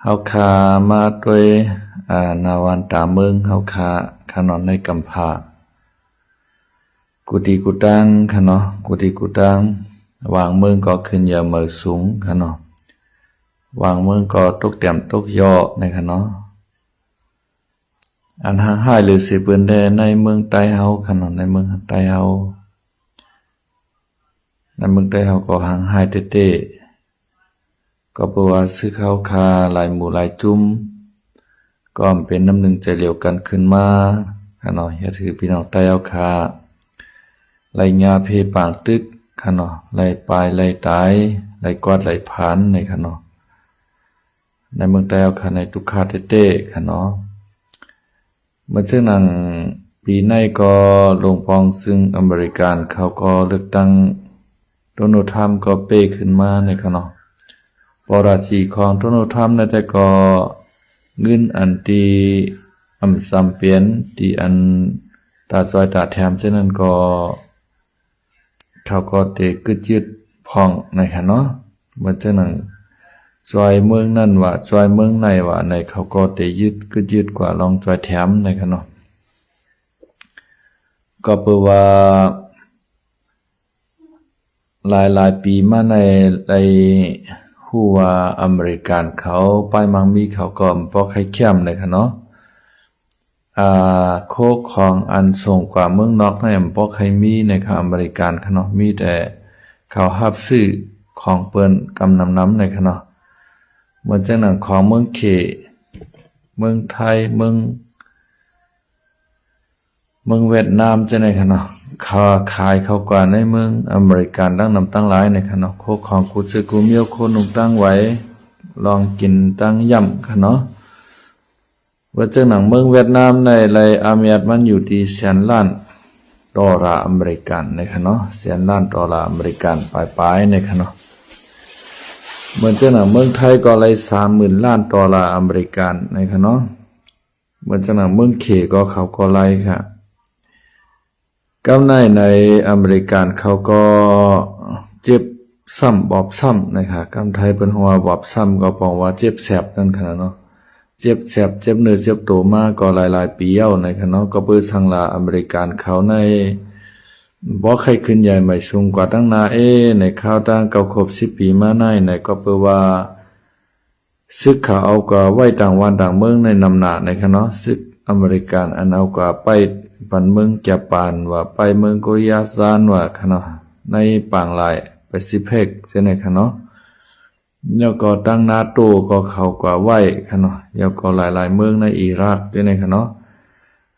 เฮาคามาด้วยนาวันตาเมืองเฮาคาขนอนในกำพากุฏิกุตังขนอกุฏิกุตังวางเมืองก็ขึ้นอย่าเมือสูงขนอวางเมืองก็ตกเต็มตกย่อในขนออันห่างหายหรือสิเปิ้นแดในเมืองใต้เฮาขนอในเมืองใต้เฮาในเมืองใต้เฮาก็ห่างหายเต้ๆก็เพราะว่าซื้อข้าวคาหลายหมู่หลายจุ่มก็เป็นน้ำหนึ่งใจเหลียวกันขึ้นมาขนออย่าถือพี่น้องใต้เฮาคาไหลญาเพปางตึกขนอไหลปลายไหลตายไหลกวาดไหลผานในขนอในเมืองใต้เฮาคาในทุกคาเต้ๆขนอเมื่อซึ่งนังปีในก็ลงปองซึ่งอเมริกันเขาก็เลือกตั้งโดนัลด์ทรัมป์ก็เป้ขึ้นมาในขนอปราชีของโดนัลด์ทรัมป์นั่นแต่ก็เงินอันที่ซ้ำเปลี่ยนที่อันตาจอยตาแถมเช่นนั้นก็เขาก็เตกึดยึดพองในขนอเมื่อซึ่งนังจอยเมืองนั่นว่าจอยเมืองในว่าในเขาก็เตยึดกึดยึดกว่าลองจอยแถมในขนอก็เพื่อว่าหลายปีมาในฮู้ว่าอเมริกันเขาไปมังมีเขาก็บ่ใครเข้มเลยค่ะเนาะโคกของอันส่งกว่าเมืองนอกในบ่ใครมีในค่ะอเมริกันค่ะเนาะมีแต่เขารับซื้อของเปิ้นกำนำในค่ะเนาะเหมือนจังนั้นของเมืองเขเมืองไทยเมืองเวียดนามจังได๋ค่ะเนาะขายเขากว่าในเมืองอเมริกันตั้งนำตั้งหลายในค่ะเนาะโคของกูซื้อกูเมียวโคนุ่งตั้งไว้ลองกินตั้งย่ำค่ะเนาะว่าจังหนังเมืองเวียดนามในไรอาเมียดมันอยู่ที่แสนล้านดอลลาร์อเมริกันในค่ะเนาะแสนล้านดอลลาร์อเมริกันปลายๆในค่ะเนาะเหมือนจังหนังเมืองไทยก็ไร30,000 ล้านดอลลาร์อเมริกันในค่ะเนาะเหมือนจังหนังเมืองเขก็เขาก็ไรค่ะกำในอเมริกันเขาก็เจ็บซ้ำบอบซ้ำนะคะกำไทยเป็นหัวบอบซ้ำก็บอกว่าเจ็บแสบนั่นขนาดเนาะเจ็บแสบเจ็บเนื้อเจ็บตัวมากก็หลายปีเอาในขนาดก็เปิดสังลาอเมริกันเขาในบ่ใครขึ้นใหญ่ไม่สูงกว่าตั้งนาในข้าวตั้งเก่าครบ10 ปีมาในก็เปิดว่าซึกเขาเอาก็ไว้ต่างวันต่างเมืองในนำหน้าในขนาดซึกอเมริกันอันเอาก็ไปปันเมืองญี่ปุ่นว่าไปเมืองโกริยาซานว่าค่ะเนาะในปางลายแปซิฟิกใช่ไหมค่ะเนาะแล้วก็ตั้งนาโตก็เขาก็ไว้ค่ะเนาะแล้วก็หลายเมืองในอิรักใช่ไหมค่ะเนาะ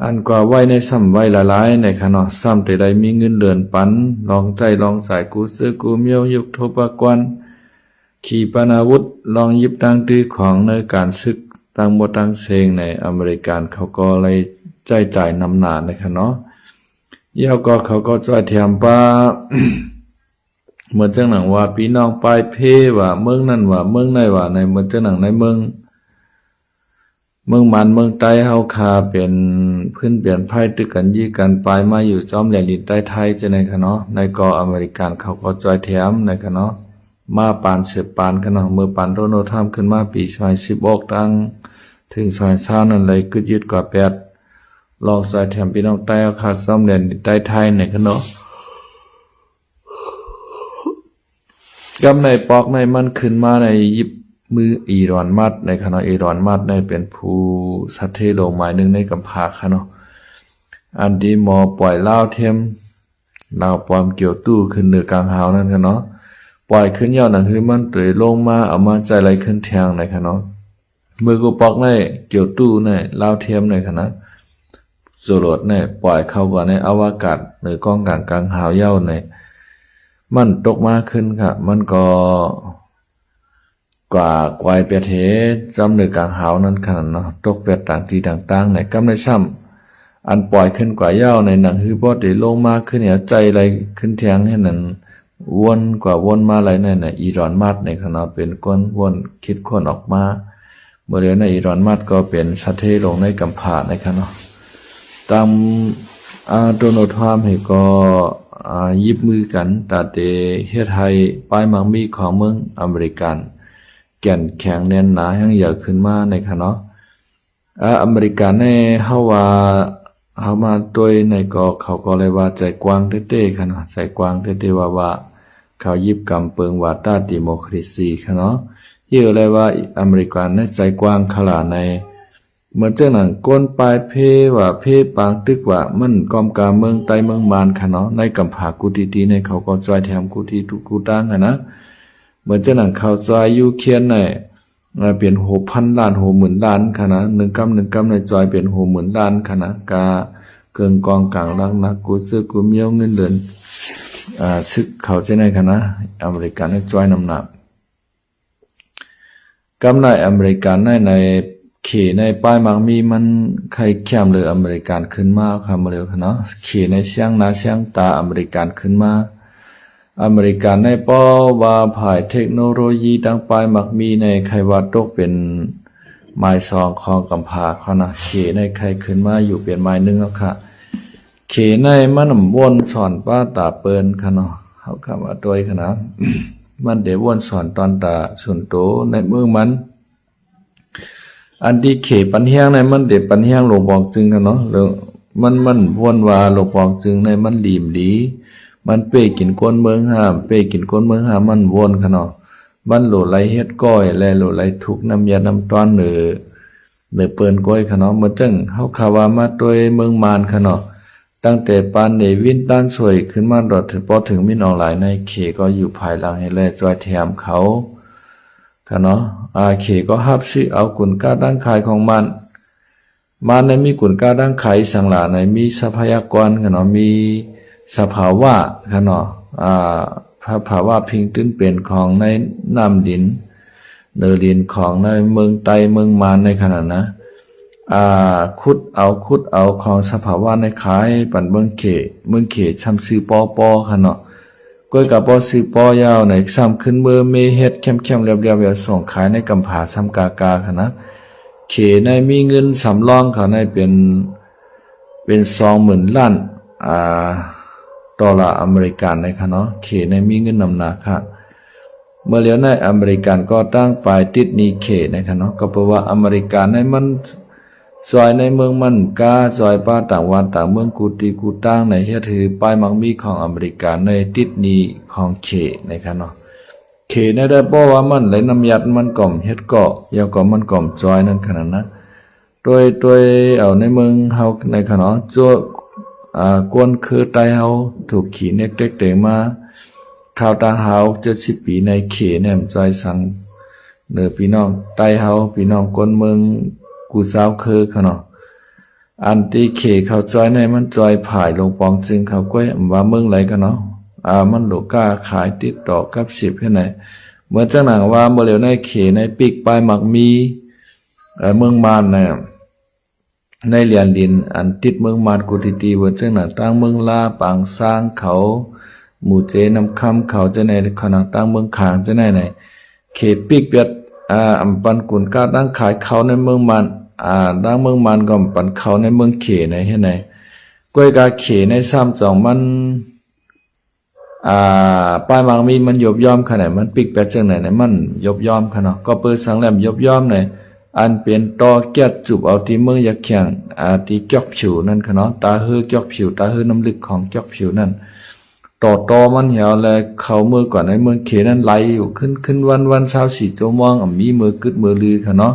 อันก็ไว้ในซ้ำไว้หลายในค่ะเนาะซ้ำแต่ใดมีเงินเดือนปันลองใจลองสายกูซื้อกูเมียวยุกโทปกวนขี่ปนาวุธลองยิบตั้งตื้อของในการศึกตั้งหมดตั้งเซงในอเมริกันเขาก็เลยใจจ่ายนำหนานะคะเนาะเยาก็เขาก็จ่อยแถมป้า เหมือนจังหนังว่าพี่น้องปลายเพว่าเมืองนั่นว่าเมืองไหนว่าในเหมือนจังหนังในเมืองมันเมืองใต้เฮาคาเป็นพื้นเปลี่ยนไพ่ตึกกันยี่กันปลายมาอยู่จอมแหลมดินใต้ไทยจะในค่ะเนาะในกออเมริกันเขาก็จ่อยแถมในค่ะเนาะมาปานเสือปานค่ะเนาะเมื่อปานโดนัลด์ทรัมป์ขึ้นมาปี2016ตั้งถึง2020นั่นเลยกึดยึดกว่า8ลองใส่แถมพี่น้องใต้เอาขาดซ่อมเรียนใต้ไทยในขนมกำในปอกในมันขึ้นมาในยิบมืออีรอนมัดในขณะอีรอนมัดในเป็นผู้สัตเทโลหมายหนึ่งในกำพาขนมอันดีหมอปล่อยเล่าเทมเล่าปลอมเกี่ยวตู้ขึ้นเหนือกลางหาวนั่นขนมปล่อยขึ้นยอดหนังคือมันเตยลงมาเอามาใจไหลขึ้นแทงในขนมมือกูปอกในเกี่ยวตู้ในเล่าเทียมในขณะจรวดเนี่ยปล่อยเข้าก่อนในอวกาศหรือกล้องกลางหาวเย้าเนี่ยมันตกมาขึ้นค่ะมันก็กว่าไกวเปียเทจำหรือกลางหาวนั้นขนาดเนาะตกเปียต่างที่ต่างๆในกำในซ้ำอันปล่อยขึ้นกว่าเย้าในหนังฮือบอดีลงมาขึ้นเนี่ยใจอะไรขึ้นเทียงให้นั้นวนกว่าวนมาอะไรในอีรอนมัดในขณะเป็นก้นวนคิดคนออกมาเมื่อเรียนในอีรอนมัดก็เป็นสัตเทลงในกำพาในขณะตามโดนัลด์ทรัมป์ให้ก็ยิบมือกันตัดเฮ็ดให้ป้ายมังมีของเมืองอเมริกัน แก่นแข็งแน่นหนาแห่งใหญ่ขึ้นมาในค่ะเนาะอเมริกาในเฮาว่าเฮามาตัวในก็เขาก็เลยว่าใจกว้างเต้ๆค่ะเนาะใจกว้างเต้ๆว่าเขายิบกำเปิงว่าต้าดิโมคราซีค่ะเนาะเยอะเลยว่าอเมริกันในใจกว้างขลาในเมื่อเจ้าหนังก้นปลายเพว่าเพปางตึกว่ามันกอมกาเมืองไตเมืองมานค่ะเนาะในกำผากูตีในเขาก็จอยแถมกูตีทุกกูตั้งค่ะนะเมื่อเจ้าหนังเขาจอยยูเคียนในเปลี่ยน6,000 ล้าน60,000 ล้านค่ะนะ1 กำในจอยเปลี่ยน60,000 ล้านค่ะนะกาเกิงกองกลางลักนักกูซื้อกูเมียวเงินเดือนซึกเขาจะในค่ะนะอเมริกันในจอยนำหนักกำในอเมริกันในเขในป้ายมักมีมันใครแคมเลยอเมริกันขึ้นมาค่ะมาเร็วค่ะเนาะเขในเสียงนาเสียงตาอเมริกันขึ้นมาอเมริกันในป้อว่าผ่ายเทคโนโลยีดังป้ายมักมีในใครว่าตกเป็นไม้ซองของกำพาเขานะเขในใครขึ้นมาอยู่เป็นไม้นึงแล้วค่ะเขในมันวนสอนป้าตาเปินค่ะเนาะเขาคำว่าตัวค่ะนะ มันเดี๋ยววนสอนตอนตาส่วนโตในเมืองมันอันที่เขปันเฮียงในมันเด็ดปันเฮียงหลวงปองจึงกันเนาะแล้วมันวนว่าหลวงปองจึงในมันหลีมดีมันเป้กินก้นเมืองห้ามเป้กินก้นเมืองห้ามมันวนกันเนาะมันโหลไหลเฮ็ดก้อยและโหลไหลทุกน้ำยาน้ำตอนเนื้อเปิ้นก้อยค่ะเนาะเมื่อจังเฮาข่าวว่ามาตัวเมืองมานค่ะเนาะตั้งแต่ปานในวินด้านสวยขึ้นมาดอดถึงพอถึงมินออนไลน์ในเขก็อยู่ภายหลังให้แลจอยแถมเขาค่ะเนาะเขก็ฮับชื่อเอากุนก้าด้านขายของมันในมีกุนก้าด้านขายสังหลาในมีทรัพยากรค่ะเนาะมีสภาวะค่ะเนาะภาวะพิงตื้นเปลี่ยนของในน้ำดินเนื้อดินของในเมืองไตเมืองมานในขณะนะขุดเอาของสภาวะในขายปั่นเมืองเขช้ำซื้อปอค่ะเนาะก้อยกับปอซื้อปอยาวในซ้ำขึ้นเมื่อเมเฮ็ดเข้มๆเรียบๆส่งขายในกำผาซ้ำกาค่ะนะเขในมีเงินสำรองเขาในเป็น20,000 ล้านดอลลาร์อเมริกันในค่ะเนาะเขในมีเงินนำหนักค่ะเมื่อเลี้ยวในอเมริกันก็ตั้งปลายติดนี้เขในค่ะเนาะก็เพราะว่าอเมริกันในมันซอยในเมืองมันกาซอยป้าต่างวันต่างเมืองกูตีกูตั้งในเฮ็ดถือป้ายมังมีของอเมริกันในติดนี้ของเขในค่ะเนาะเขในได้บอกว่ามันไหลน้ำยัดมันก่อมเฮ็ดเกาะยาวก่อมมันก่อมจอยนั่นขนาดนะโดยเอาในเมืองเฮาในค่ะเนาะจัวกวนคือไตเฮาถูกขี่เน็กเด็กเตงมาข่าวตาเฮา70 ปีในเขเนี่ยจอยสังเด้อพี่น้องไตเฮาพี่น้องคนเมืองกูสาวคือค่ะเนาะอันที่เขเขาจอยในมันจอยผ่ายลงปองจึงเขาก้อยว่าเมืองไหลค่ะเนาะมันโลกาขายติดต่อกับ10ให้ไหนเมื่อจังหนังว่าบ่เหลียวในเขในปีกปลายมักมีเมืองมานน่ะในเหรียญดินอันติดเมืองมานกุติตีเวอร์จังหนังตั้งเมืองลาปางสร้างเขาหมู่เจนำคำเขาจะในขณะตั้งเมืองขางจะในเขปีกเปียดอำปันกุนก้าตั้งขายเขาในเมืองมันดังเมืองมันก็ปันเขาในเมืองเขในให้ไหนก้อยกาเขใน32มันป้ายมังมีมันยบย่อมขนาดมันปีกเปียดจังไหนมันยบย่อมขนาดก็เปิดสังแหลมยบย่อมในอันเป็นตอแก้จุบเอาที่เมืองยักแข็งที่จอกผิวนั่นค่ะเนาะตาฮือจอกผิวตาฮือน้ำลึกของจอกผิวนั่นต่อมันเหี่ยวแลเขาเมื่อก่อนในเมืองเขนั้นไหลอยู่ขึ้นวัน24 ชั่วโมงมีมือกึดมือลือค่ะเนาะ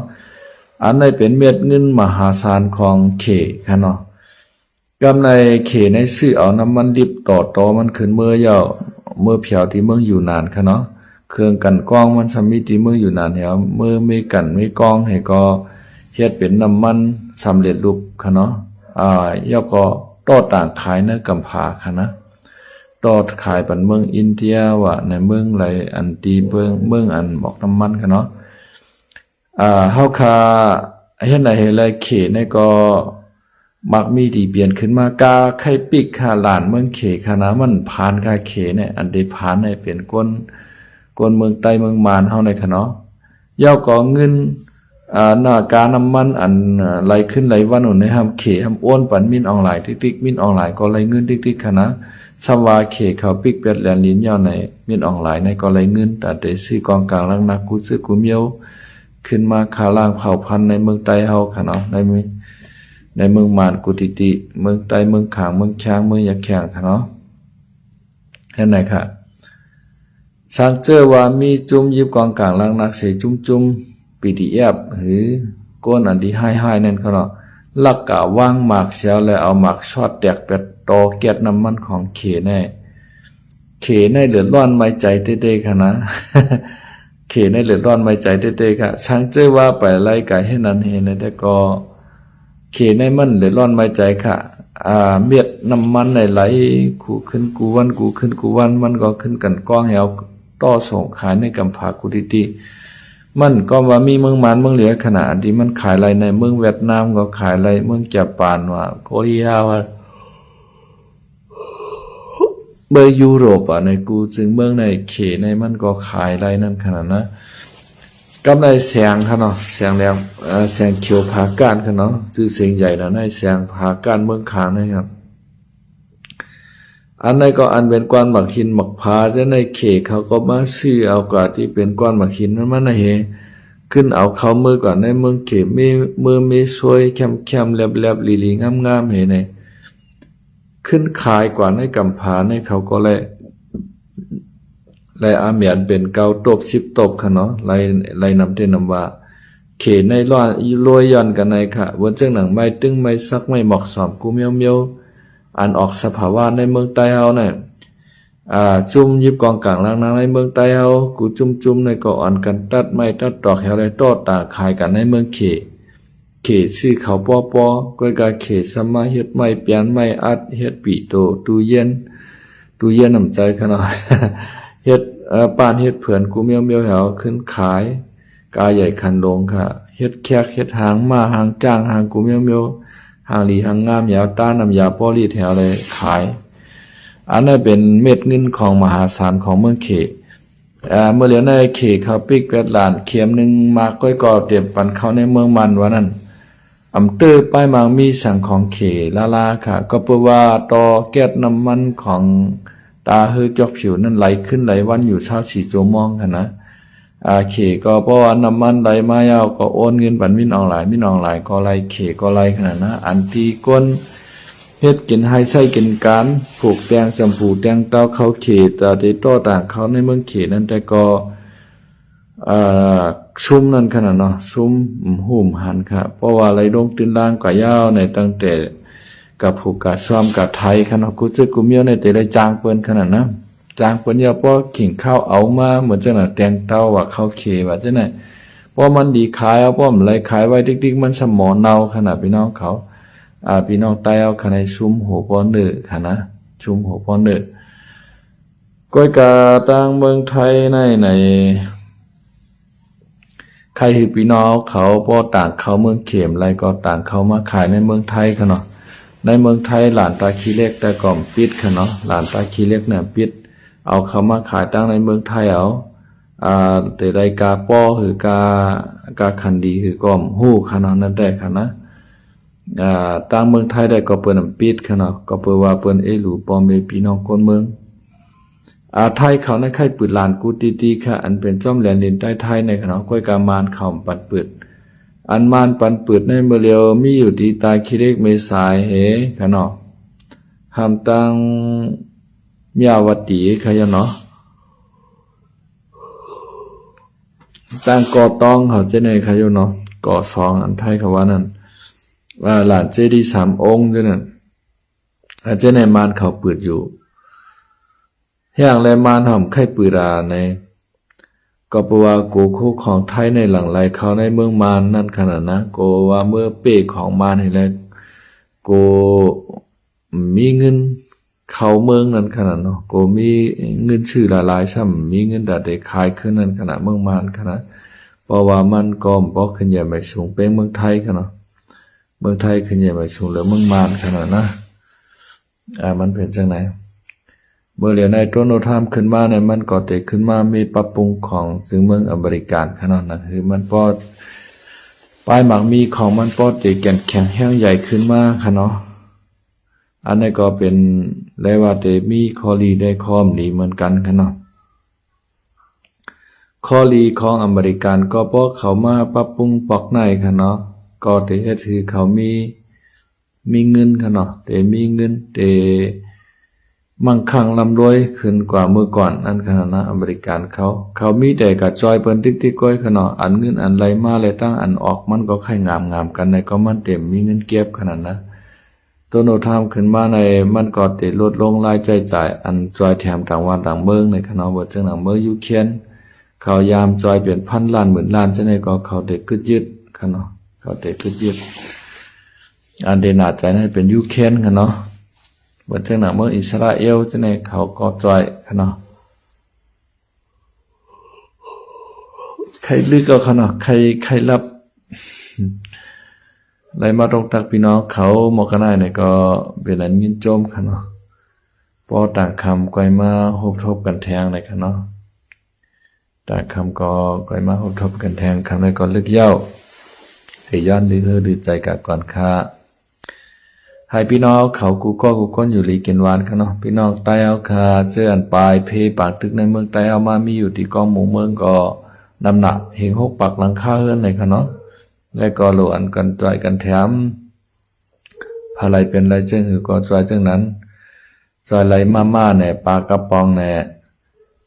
อันในเป็นเม็ดเงินมหาศาลของเขค่ะเนาะกำในเขในซื้อเอาน้ำมันดิบต่อมันขึ้นเมื่อยาวเมื่อเผียวที่เมืองอยู่นานค่ะเนาะเครื่องกันกองมันสมิติเมืองอยู่นานเหี่ยวเมื่อไม่กันไม่กองให้ก็เฮ็ดเป็นน้ำมันสำเร็จรูปค่ะเนาะย่อก็ต่อต่างขายในกำผาค่ะนะต่อขายปันเมืองอินเดียว่าในเมืองไหลอันตีเมืองอันบอกน้ำมันค่ะเนาะเฮาคาเฮ็ดไหนเฮ็ดไรเขในก็มักมีดีเปลี่ยนขึ้นมากาไข่ปิกค่ะหลานเมืองเขค่ะนะมันผ่านกาเขเนี่ยอันได้ผ่านให้เป็นก้นเมืองใต้เมืองมานเฮาในค่ะเนาะย่อก็เงินหน้าการน้ำมันอันไหลขึ้นไหลวันอุ่นในห้ามเขห้ามอ้วนปันมินออนไลน์ติ๊กๆมินออนไลน์ก็ไหลเงินติ๊กๆค่ะนะ สำว่าเขเขาปิกเป็ดแลนลิ้นยาวในมีนออนไลน์ในก็เลยเงินแต่ได้ซื้อกองกลางลังนักกูซื้อกูเมียวขึ้นมาขาล่างเผ่าพันธุ์ในเมืองใต้เฮาค่ะเนาะในเมืองมานกุติติเมืองใต้เมืองขางเมืองช้างเมืองยะแข่งค่ะเนาะเห็นไหนค่ะสังเจอว่ามีจุ่มยิบกองกลางลังนักเสจุ่มPDF หรือก้นอันที่ให้นั่นเขาเนาะลักกะวางหมากเสียวแล้วเอาหมากช็อตแตกเป็ดตอแก๊สน้ำมันของเขในเลือดร้อนไม่ใจเต้ๆค่ะนะ เขในเลือดร้อนไม่ใจเต้ๆค่ะช่างเจอว่าไปไล่ไก่ให้นั้นเห็นแต่ก็เขในมันเลือดร้อนไม่ใจค่ะเม็ดน้ำมันในไหลขู่ขึ้นกูวันมันก็ขึ้นกันก้องให้เอาต่อส่งขายในกำผากุติมันก็ว่ามีเมืองมันเมืองเหลือขนาดที่มันขายอะไรในเมืองเวียดนามก็ขายอะไรเมืองญี่ปุ่นว่าเกาหลีว่าเบอร์ยุโรปในกูจึงเมืองในเขในมันก็ขายอะไรนั่นขนาดนะกำไรแสงค่ะเนาะแสงแล้วแสงเขียวผาก้านค่ะเนาะชื่อเสียงใหญ่แล้วในแสงผาก้านเมืองขางนะครับอันไหนก็อันเป็นก้อนหมักหินหมักผาจะในเขเขาก็มาซื้อเอากว่าที่เป็นก้อนหมักหินนั้นมันเฮขึ้นเอาเขามือก่อนในเมืองเขมีมือมีสวยแคมแลบลีงามเฮในขึ้นขายกว่าในกำผาในเขาก็เลยอาเมียนเป็นเกาตบ10ตบค่ะเนาะไล่นำเทนำว่าเขในร้อนรวยย่อนกันในค่ะวันเจ้าหนังไม่ตึงไม่ซักไม่เหมาะสมกูเมียวอันออกสภาวะในเมืองใต้เฮาเนี่ยจุ่มยิบกองกลางล่างในเมืองใต้เฮากูจุ่มในก็อ่อนกันตัดไม้ตัดตอกแถวไรต่อตาขายกันในเมืองเขชื่อเขาปอก้อยกาเขสมาเฮ็ดไม้เปลี่ยนไม้อัดเฮ็ดปีโตตู้เย็นน้ำใจค่ะเนาะ เฮ็ดป้านเฮ็ดเผื่อนกูเมียวแถวขึ้นขายกาใหญ่คันลงค่ะเฮ็ดแขกเฮ็ดหางมาหางจ้างหางกูเมียวหางหลีหางงามยาวต้านน้ำยาปอลีแถวเลยขายอันนั้นเป็นเม็ดเงินของมหาศาลของเมืองเขเมื่อเหลียวในเขเขาปิกเป็ดหลานเข็มนึงมาก้อยก่อเตรียมปันเข้าในเมืองมันว่านั้นอำเตอป้ายมังมีสั่งของเขลาค่ะก็เพื่อว่าต่อแก๊สน้ำมันของตาเฮือจอกผิวนั่นไหลขึ้นไหลวันอยู่24ชั่วโมงค่ะนะเขก็เพราะว่าน้ำมันไหลมายาวก็โอนเงินปันมินออนไลน์ก็ไหลเขก็ไหลขนาดนะอันที่ก้นเฮ็ดกินให้ใช้กินการผูกแตงจำปูแตงเต้าเขาเขแต่ที่ต่อต่างเขาในเมืองเขนั้นแต่ก็ชุ่มนั่นขนาดเนาะชุ่มหุ่มหันค่ะเพราะว่าไหลลงตื่นล่างกว่ายาวในตั้งแต่กับผูกกับซ้อมกับไทยขนาดกูซึกูเมียวในแต่ได้จางเปิ้นขนาดนะจางเปิ้นยาวเพราะขิงข้าวเอามาเหมือนจังน่ะแตงเต้าว่าเขาเขว่าจังได๋เพราะมันดีขายเอาเพราะมันไหลขายไว้ติ๊กๆมันสมอเนาขนาดพี่น้องเขาพี่น้องใต้เอาคะแนนชุมหัวป้อนเด้อค่ะนะชุมหัวป้อนเด้อก้อยกาต่างเมืองไทยในใครคือพี่น้องเขาป้อต่างเขาเมืองเข็มไรก็ต่างเขามาขายในเมืองไทยค่ะเนาะในเมืองไทยหลานตาขี้เล็กแต่ก่อมปิดค่ะเนาะหลานตาขี้เล็กเนี่ยปิดเอาเขามาขายตั้งในเมืองไทยเอาแต่ใดกาป้อคือกาคันดีคือก่อมฮู้ค่ะเนาะนั่นแต่ค่ะนะต่างเมืองไทยได้ก็เปิ้นปิดค่ะเนาะก็เปิ้นว่าเปิ้นหลูปอมเมพี่น้องคนเมืองไทยเขาในไข่ปืดลานกูตีค่ะอันเป็นจ้อมแหลนดินใต้ไทยในค่ะเนาะก้อยกามานเขาปันปืดอันมานปันปืดในเมื่อเร็วมีอยู่ที่ตายคิเล็กเมษายเฮค่ะเนาะหามตังมียาวตีค่ะเนาะตั้งก่อต้องเขาจะในค่ะเนาะก่อ2อันไทยเขาว่านั่นหลานเจดีย์3องค์นั่นอาจจะในมานเขาปืดอยู่อย่างไรมานหอมไข่ปืดในก็เพราะว่าโกโคของไทยในหลังไหลเขาในเมืองมานนั่นขนาดนะโกว่าเมื่อเป้ของมานให้แล้วโกมีเงินเขาเมืองนั่นขนาดเนาะโกมีเงินชื่อหลายๆซ้ำมีเงินดัดได้ขายขึ้นนั่นขนาดเมืองมานขนาดเพราะว่ามันก็บ่ขึ้นใหญ่ไม่สูงเป็นเมืองไทยขนาดเมืองไทยขึ้นใหญ่ไม่สูงหรือเมืองมานขนาดนะมันเป็นจังไหนเมื่อเหลียวในต้นโนทามขึ้นมาในมันก็เตะขึ้นมามีปรับปรุงของซึ่งเมืองอเมริกันขนาดนั้นคือมันปอดปลายหมากมีของมันปอดเตะแข็งแห้งใหญ่ขึ้นมาค่ะเนาะ อันนี้ก็เป็นได้ว่าแต่มีข้อดีได้ข้อดีเหมือนกันค่ะเนาะข้อดีของอเมริกันก็เพราะเขามาปรับปรุงปอกในค่ะเนาะก็ได้เฮ็ดให้เขามีเงินค่ะเนาะแต่มีเงินแต่มั่งคั่งร่ำรวยขึ้นกว่าเมื่อก่อนนั่นค่ะนะอเมริกันเขามีแต่กระจอยเปิ้นติ๊กๆก้อยค่ะเนาะอันเงินอันไหลมาเลยตั้งอันออกมันก็ค่อยงามๆกันในก็มันเต็มมีเงินเก็บขนาดนะตัวโนทามขึ้นมาในมันก็ติลดลงรายจ่ายอันจอยแถมต่างวันต่างเมืองในค่ะเนาะบ่จังหนังเมืองยูเครนเขายามจอยเปลี่ยนพันล้านหมื่นล้านจังได๋ก็เขาได้กึดยึดค่ะเนาะเขาได้กึดยึดอันเดน่าใจให้เป็นยูเครนค่ะเนาะบ่จังหนังเมืองอิสราเอลจังได๋เขาก็จอยค่ะเนาะใครลึกก็ค่ะเนาะใครรับไหลมาตรงตักพี่น้องเขาหมอกกันได้เนี่ยก็เป็นอันยินโจมค่ะเนาะพอต่างคำก้อยมาฮบทบกันแทงเลยค่ะเนาะต่างคำก็ก้อยมาฮบทบกันแทงคำเลยก็ลึกเย้าแต่ย้อนลือเฮอดือใจกับก่อนค่ะให้พี่น้องเขากูก้นอยู่ลีกินหวานค่ะเนาะพี่น้องใต้เอาคาเสื้ออันปลายเพปากตึกในเมืองใต้เอามามีอยู่ที่กองหมู่เมืองก็น้ำหนักเฮงหกปักหลังคาเฮือนเลยค่ะเนาะและก็โลอันกันจอยกันแถมภาไรเป็นไรจึงหือก็จอยจึงนั้นจอยไหลมาเนี่ยปลากระป๋องเนี่ย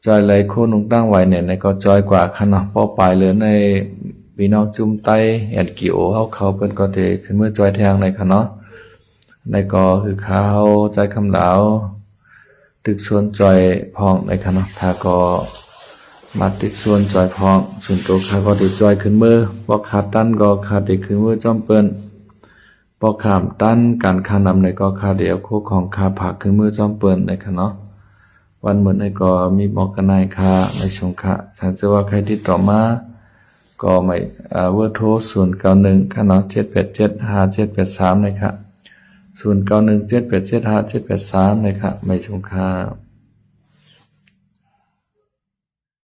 จอยไหลโคนุงตั้งไว้เนี่ยในก็จอยกว่าขนาดพอปลายเหลือในพี่น้องจุ่มไตแอนกิโอเขาเป็นก็เตขึ้นเมื่อจอยแทงในค่ะเนาะในก็คือเขาใจคำเหลาตึกส่วนจอยพองในค่ะเนาะถ้าก็มาติดส่วนจอยพองส่วนตัวข้าก็ติดจอยขึ้นมือพอขาดตั้นก็ขาดติดขึ้นมือจอมเปิ้นพอขามตั้นการคานำในก็ขาดเดียวโคของขาผักขึ้นมือจอมเปิ้นในค่ะเนาะวันเหมือนในก็มีบอกกันนายค่ะในชงค่ะถ้าจะว่าใครติดต่อมาก็ไม่เวอร์โทร091ค่ะเนาะ7875783นะครับ091787573นะครับไม่ชงค่ะ